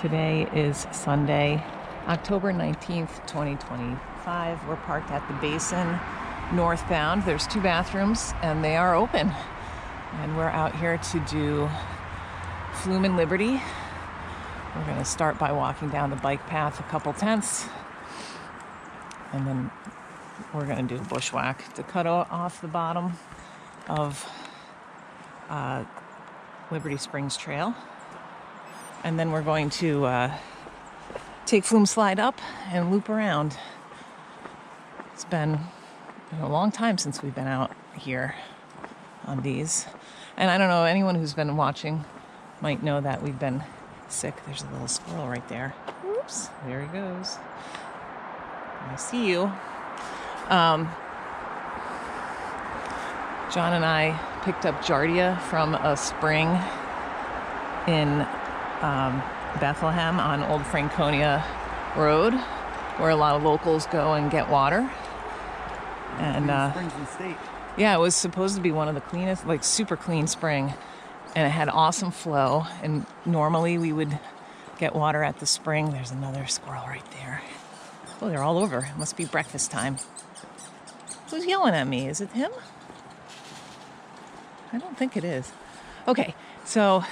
Today is Sunday, October 19th, 2025. We're parked at the basin northbound. There's 2 bathrooms and they are open. And we're out here to do Flume and Liberty. We're going to start by walking down the bike path a couple tenths. And then we're going to do a bushwhack to cut off the bottom of Liberty Springs Trail. And then we're going to take Flume Slide up and loop around. It's been a long time since we've been out here on these. And I don't know, anyone who's been watching might know that we've been sick. There's a little squirrel right there. Oops, there he goes. I see you. John and I picked up Giardia from a spring in Bethlehem on Old Franconia Road, where a lot of locals go and get water. And springs in the state. Yeah, it was supposed to be one of the cleanest, like super clean spring, and it had awesome flow. And normally we would get water at the spring. There's another squirrel right there. Oh, they're all over. It must be breakfast time. Who's yelling at me? Is it him? I don't think it is. Okay, so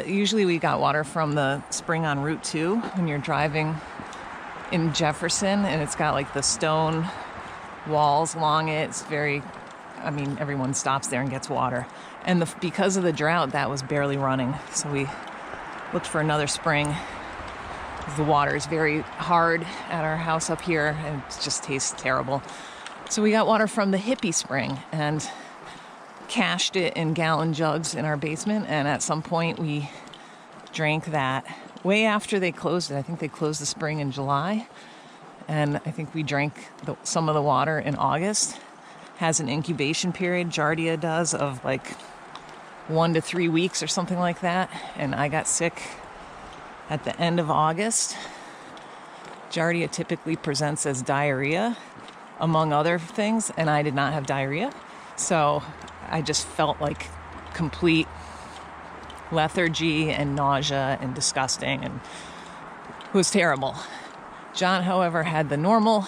usually we got water from the spring on Route 2 when you're driving in Jefferson, and it's got like the stone walls along it. It's everyone stops there and gets water. And because of the drought, that was barely running. So we looked for another spring. The water is very hard at our house up here, and it just tastes terrible. So we got water from the Hippie Spring and cached it in gallon jugs in our basement. And at some point we drank that way after they closed it. I think they closed the spring in July. And I think we drank some of the water in August. Has an incubation period, Giardia does, of like 1 to 3 weeks or something like that. And I got sick at the end of August. Giardia typically presents as diarrhea, among other things, and I did not have diarrhea. So I just felt like complete lethargy and nausea and disgusting, and it was terrible. John, however, had the normal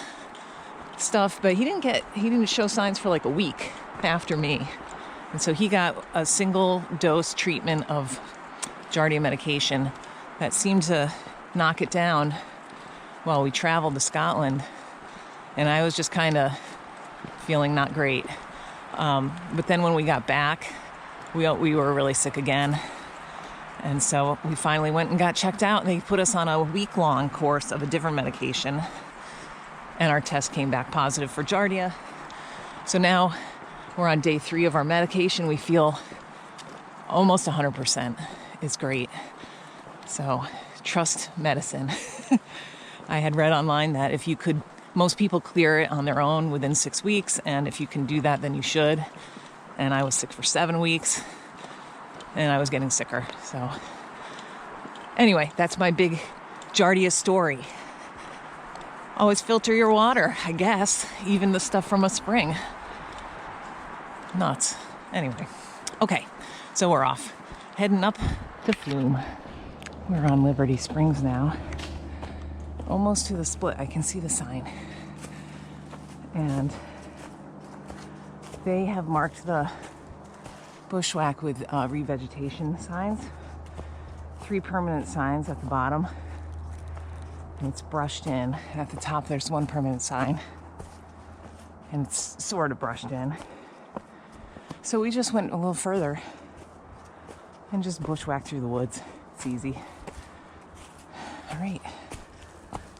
stuff, but he didn't show signs for like a week after me. And so he got a single dose treatment of Giardia medication that seemed to knock it down while we traveled to Scotland. And I was just kind of feeling not great. But then when we got back, we were really sick again. And so we finally went and got checked out, and they put us on a week-long course of a different medication. And our test came back positive for Giardia. So now we're on day 3 of our medication. We feel almost 100%. It's great. So trust medicine. I had read online that most people clear it on their own within 6 weeks, and if you can do that, then you should. And I was sick for 7 weeks, and I was getting sicker. So anyway, that's my big Giardia story. Always filter your water, I guess, even the stuff from a spring. Nuts. Anyway, okay, so we're off, heading up to Flume. We're on Liberty Springs now, almost to the split. I can see the sign. And they have marked the bushwhack with revegetation signs. 3 permanent signs at the bottom. And it's brushed in. At the top there's 1 permanent sign. And it's sort of brushed in. So we just went a little further and just bushwhacked through the woods. It's easy. All right,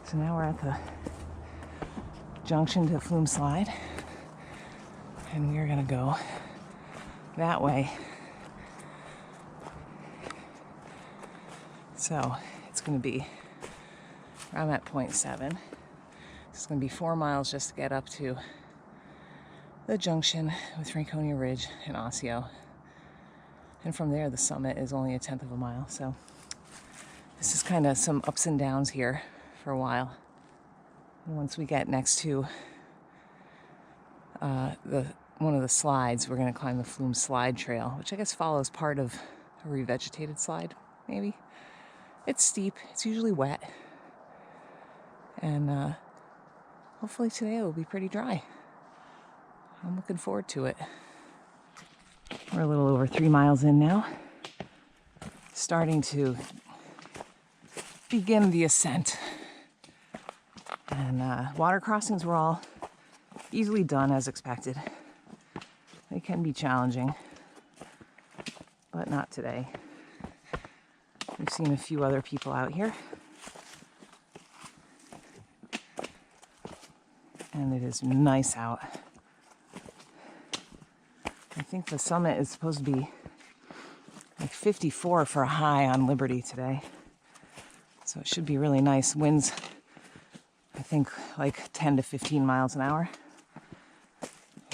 so now we're at the junction to Flume Slide, and we are gonna go that way. So it's gonna be, I'm at 0.7. It's gonna be 4 miles just to get up to the junction with Franconia Ridge and Osseo. And from there, the summit is only 1/10 of a mile. So this is kind of some ups and downs here for a while. And once we get next to one of the slides, we're going to climb the Flume Slide Trail, which I guess follows part of a revegetated slide, maybe. It's steep. It's usually wet. And hopefully today it will be pretty dry. I'm looking forward to it. We're a little over 3 miles in now. Starting to begin the ascent. And water crossings were all easily done as expected. They can be challenging, but not today. We've seen a few other people out here. And it is nice out. I think the summit is supposed to be like 54 for a high on Liberty today. So it should be really nice. Winds, I think, like 10 to 15 miles an hour.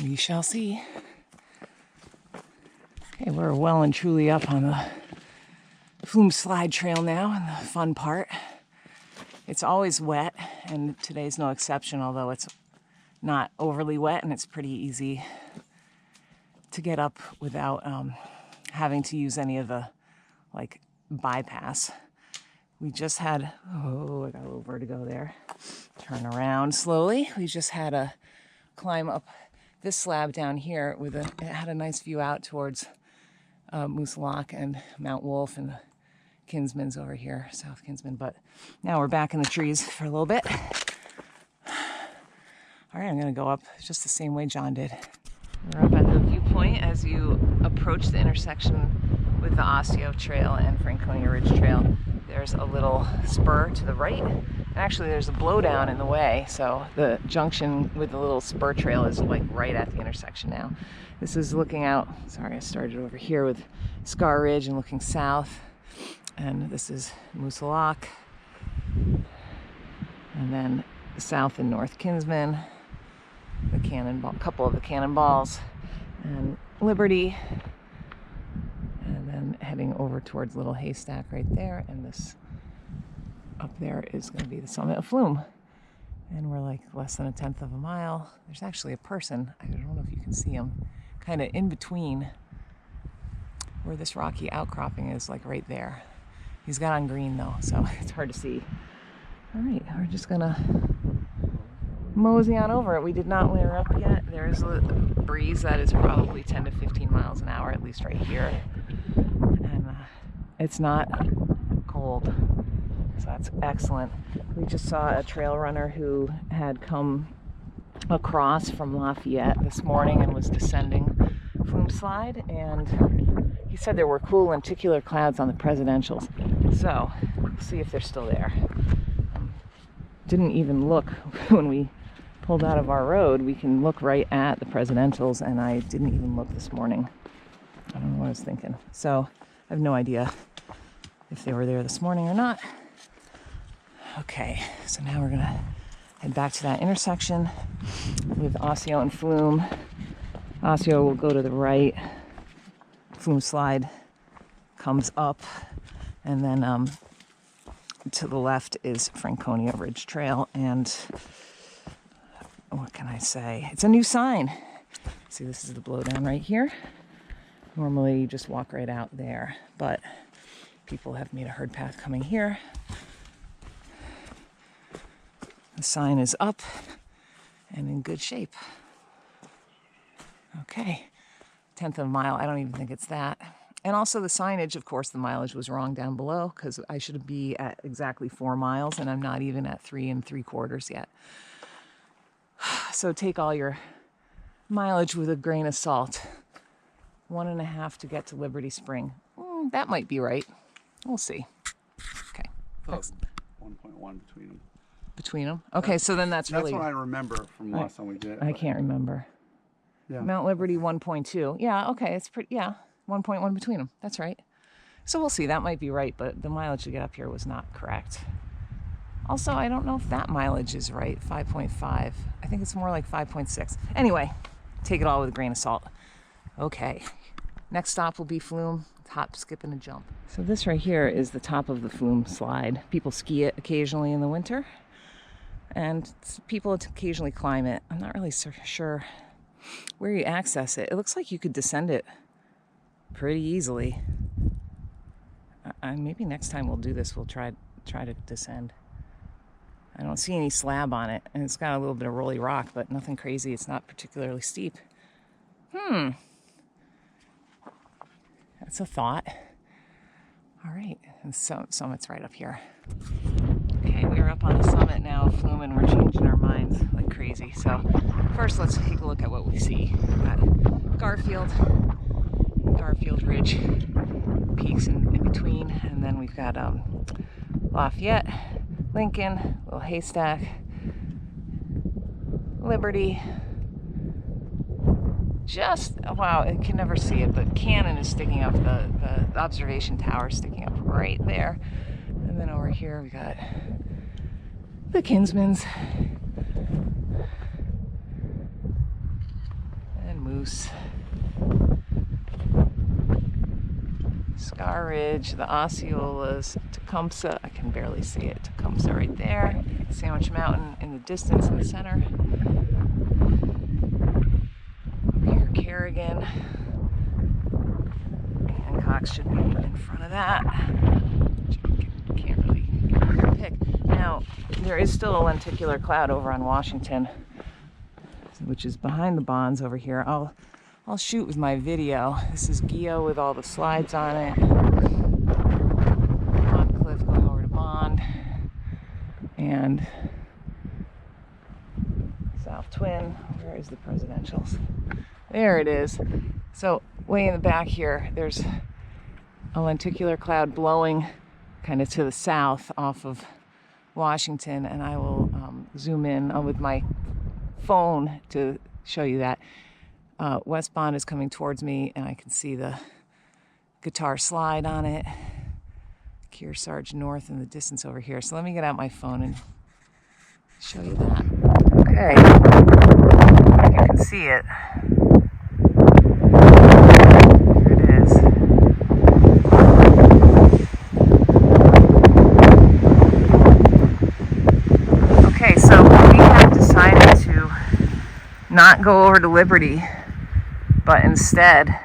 We shall see. Okay, we're well and truly up on the Flume Slide Trail now, and the fun part. It's always wet, and today's no exception, although it's not overly wet, and it's pretty easy to get up without having to use any of the like bypass. We just had, oh, I got a little vertigo there. Turn around slowly. We just had a climb up this slab down here with it had a nice view out towards Moose Lock and Mount Wolf and the Kinsman's over here, South Kinsman. But now we're back in the trees for a little bit. All right, I'm gonna go up just the same way John did. We're up at the viewpoint as you approach the intersection with the Osseo Trail and Franconia Ridge Trail. There's a little spur to the right. And actually, there's a blowdown in the way, so the junction with the little spur trail is like right at the intersection now. This is looking out, sorry, I started over here with Scar Ridge and looking south. And this is Moose Lock. And then south and north Kinsman. The Cannonball, couple of the Cannonballs, and Liberty, and then heading over towards Little Haystack right there, and this up there is going to be the summit of Flume, and we're like less than 1/10 of a mile. There's actually a person, I don't know if you can see him, kind of in between where this rocky outcropping is, like right there. He's got on green though, so it's hard to see. All right, we're just gonna mosey on over it. We did not layer up yet. There is a breeze that is probably 10 to 15 miles an hour, at least right here. And it's not cold, so that's excellent. We just saw a trail runner who had come across from Lafayette this morning and was descending Flume Slide, and he said there were cool lenticular clouds on the presidentials. So we'll see if they're still there. Didn't even look when we pulled out of our road. We can look right at the presidentials, and I didn't even look this morning. I don't know what I was thinking. So I have no idea if they were there this morning or not. Okay, so now we're gonna head back to that intersection with Osseo and Flume. Osseo will go to the right. Flume Slide comes up, and then to the left is Franconia Ridge Trail, and what can I say? It's a new sign. See, this is the blowdown right here. Normally you just walk right out there, but people have made a herd path coming here. The sign is up and in good shape. Okay, 1/10 of a mile. I don't even think it's that. And also the signage, of course, the mileage was wrong down below, because I should be at exactly 4 miles, and I'm not even at 3 3/4 yet. So take all your mileage with a grain of salt. 1.5 to get to Liberty Spring. That might be right. We'll see. Okay. About 1.1 between them. Between them? Okay, so then that's really... That's what I remember from last time we did it. I can't remember. Yeah. Mount Liberty 1.2. Yeah, okay, it's pretty... Yeah, 1.1 between them. That's right. So we'll see. That might be right, but the mileage to get up here was not correct. Also, I don't know if that mileage is right, 5.5. I think it's more like 5.6. Anyway, take it all with a grain of salt. Okay, next stop will be Flume, hop, skip, and a jump. So this right here is the top of the Flume Slide. People ski it occasionally in the winter, and people occasionally climb it. I'm not really sure where you access it. It looks like you could descend it pretty easily. maybe next time we'll do this, we'll try to descend. I don't see any slab on it, and it's got a little bit of rolly rock, but nothing crazy. It's not particularly steep. That's a thought. All right, and summit's right up here. Okay, we're up on the summit now, Flume, and we're changing our minds like crazy. So first, let's take a look at what we see. We've got Garfield Ridge peaks in between, and then we've got Lafayette, Lincoln, little haystack, Liberty. Just, wow, I can never see it, but Cannon is sticking up, the observation tower is sticking up right there. And then over here we got the Kinsmans and Moose. Scar Ridge, the Osceolas, Tecumseh, I can barely see it, Tecumseh right there, Sandwich Mountain in the distance in the center. Over here, Kerrigan. Hancock should be in front of that. Can't really pick. Now, there is still a lenticular cloud over on Washington, which is behind the bonds over here. I'll shoot with my video. This is Gio with all the slides on it. Bond Cliff going over to Bond. And South Twin. Where is the presidentials? There it is. So way in the back here, there's a lenticular cloud blowing kind of to the south off of Washington. And I will zoom in with my phone to show you that. West Bond is coming towards me, and I can see the guitar slide on it. Kearsarge North in the distance over here. So let me get out my phone and show you that. Okay, you can see it. Here it is. Okay, so we have decided to not go over to Liberty, but instead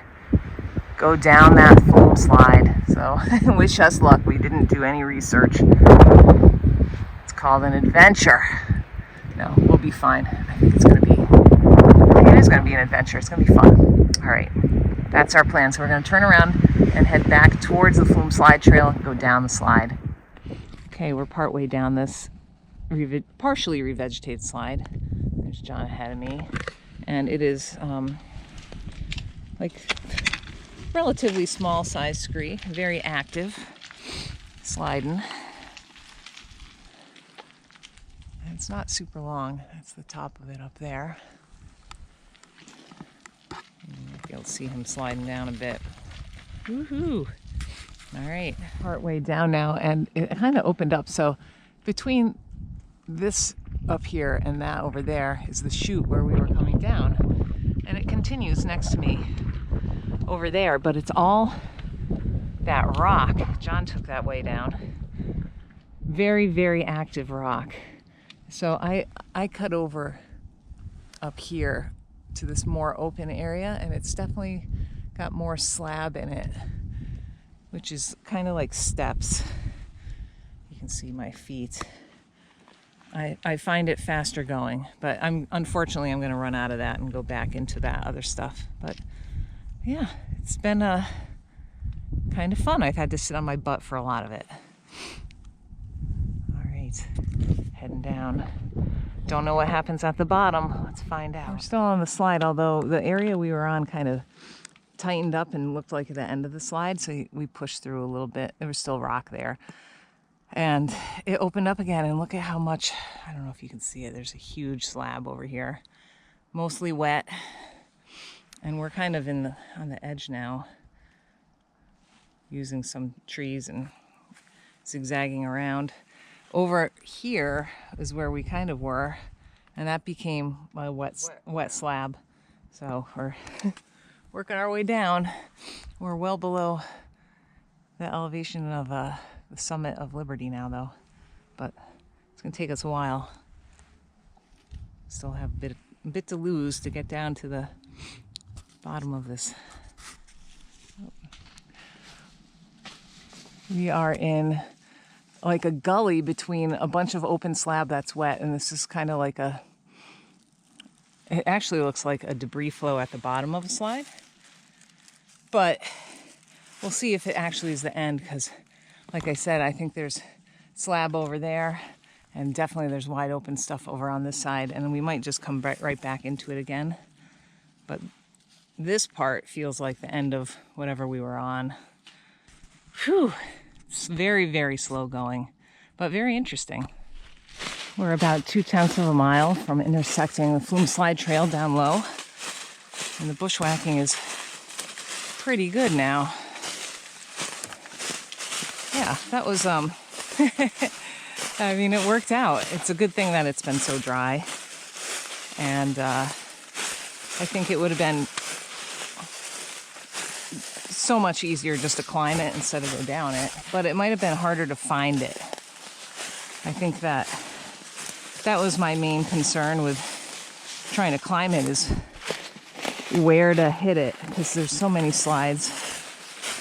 go down that Flume Slide. So wish us luck. We didn't do any research. It's called an adventure. No, we'll be fine. I think it is going to be an adventure. It's going to be fun. All right, that's our plan. So we're going to turn around and head back towards the Flume Slide Trail and go down the slide. Okay, we're partway down this partially revegetated slide. There's John ahead of me. And it is like relatively small size scree, very active, sliding. And it's not super long. That's the top of it up there. You'll see him sliding down a bit. Woohoo! All right, partway down now, and it kind of opened up. So between this up here and that over there is the chute where we were coming down, and it continues next to me over there, but it's all that rock. John took that way down. Very, very active rock. So I cut over up here to this more open area, and it's definitely got more slab in it, which is kind of like steps. You can see my feet. I find it faster going, but unfortunately I'm going to run out of that and go back into that other stuff. But yeah, it's been kind of fun. I've had to sit on my butt for a lot of it. All right, heading down. Don't know what happens at the bottom. Let's find out. We're still on the slide, although the area we were on kind of tightened up and looked like the end of the slide, so we pushed through a little bit. There was still rock there. And it opened up again, and look at how much, I don't know if you can see it, there's a huge slab over here. Mostly wet. And we're kind of on the edge now, using some trees and zigzagging around. Over here is where we kind of were, and that became a wet slab. So we're working our way down. We're well below the elevation of the summit of Liberty now, though, but it's going to take us a while. Still have a bit to lose to get down to the bottom of this. We are in like a gully between a bunch of open slab that's wet, and this is kind of like it actually looks like a debris flow at the bottom of a slide. But we'll see if it actually is the end, because like I said, I think there's slab over there, and definitely there's wide open stuff over on this side, and then we might just come right back into it again. But this part feels like the end of whatever we were on. Whew. It's very, very slow going, but very interesting. We're about 0.2 of a mile from intersecting the Flume Slide Trail down low, and the bushwhacking is pretty good now. Yeah, that was, I mean, it worked out. It's a good thing that it's been so dry, and I think it would have been so much easier just to climb it instead of go down it, but it might have been harder to find it. I think that was my main concern with trying to climb it, is where to hit it, because there's so many slides.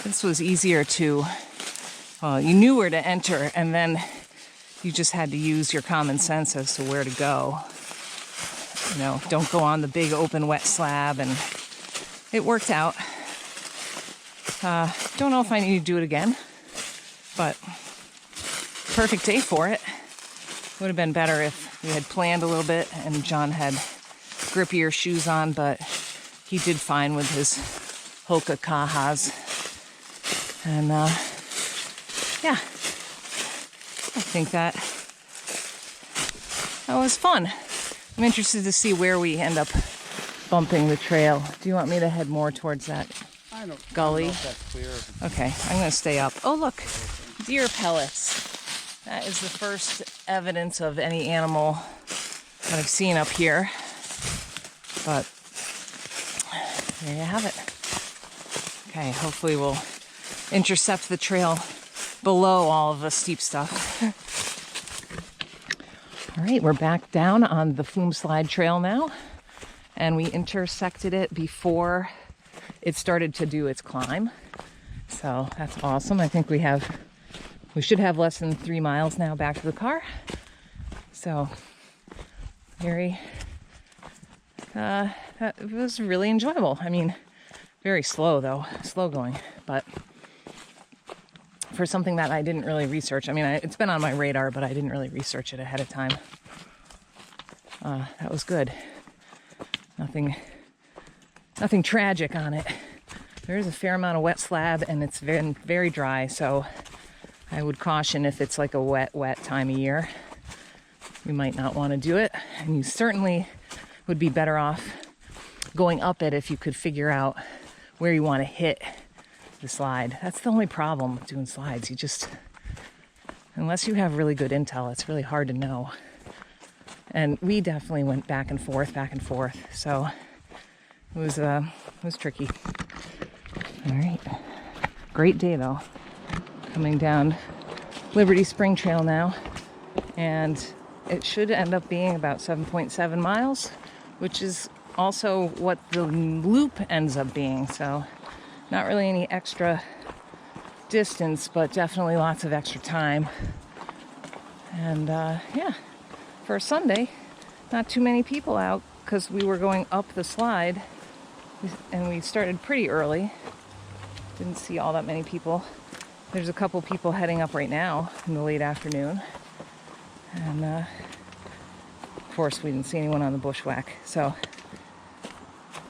This was easier to, you knew where to enter, and then you just had to use your common sense as to where to go. You know, don't go on the big open wet slab, and it worked out. Don't know if I need to do it again, but perfect day for it. Would have been better if we had planned a little bit and John had grippier shoes on, but he did fine with his Hoka Kahas. And yeah, I think that was fun. I'm interested to see where we end up bumping the trail. Do you want me to head more towards that gully? I don't know if that's clear. Okay, I'm going to stay up. Oh, look, deer pellets. That is the first evidence of any animal that I've seen up here. But there you have it. Okay, hopefully we'll intercept the trail below all of the steep stuff. All right, we're back down on the Flume Slide Trail now, and we intersected it before it started to do its climb. So that's awesome. I think we should have less than 3 miles now back to the car. So it was really enjoyable. I mean, very slow though, slow going, but for something that I didn't really research. I mean, it's been on my radar, but I didn't really research it ahead of time. That was good. Nothing tragic on it. There is a fair amount of wet slab, and it's very, very dry, so I would caution if it's like a wet time of year. You might not want to do it, and you certainly would be better off going up it if you could figure out where you want to hit the slide. That's the only problem with doing slides. Unless you have really good intel, it's really hard to know. And we definitely went back and forth, so it was tricky. All right, great day though. Coming down Liberty Spring Trail now, and it should end up being about 7.7 miles, which is also what the loop ends up being. So not really any extra distance, but definitely lots of extra time. And yeah, for a Sunday, not too many people out, because we were going up the slide, and we started pretty early. Didn't see all that many people. There's a couple people heading up right now in the late afternoon. And of course we didn't see anyone on the bushwhack, so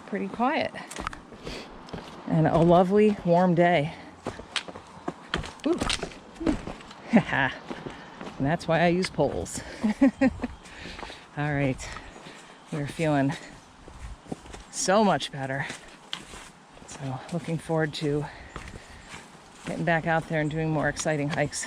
pretty quiet. And a lovely warm day. Woo. And that's why I use poles. All right, we're feeling so much better. So looking forward to getting back out there and doing more exciting hikes.